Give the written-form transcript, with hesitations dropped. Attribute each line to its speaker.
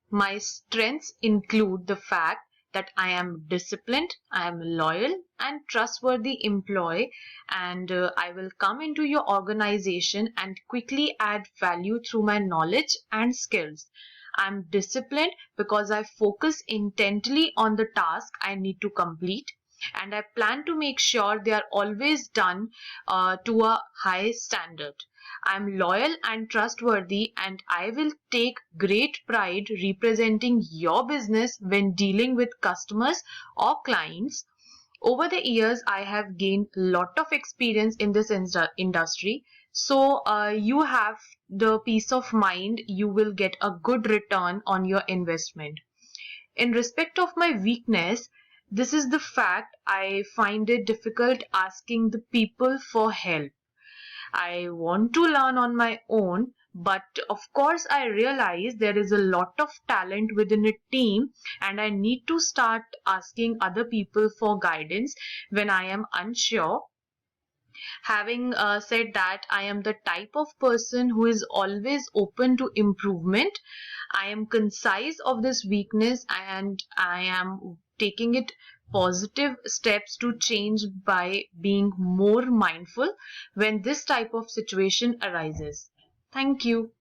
Speaker 1: My strengths include the fact that I am disciplined, I am loyal and trustworthy employee, and I will come into your organization and quickly add value through my knowledge and skills. I'm disciplined because I focus intently on the task I need to complete, and I plan to make sure they are always done to a high standard. I'm loyal and trustworthy, and I will take great pride representing your business when dealing with customers or clients. Over the years, I have gained a lot of experience in this industry. So, you have the peace of mind you will get a good return on your investment. In respect of my weakness, this is the fact I find it difficult asking the people for help. I want to learn on my own, but of course, I realize there is a lot of talent within a team, and I need to start asking other people for guidance when I am unsure. Having said that, I am the type of person who is always open to improvement. I am concise of this weakness and I am taking it positive steps to change by being more mindful when this type of situation arises. Thank you.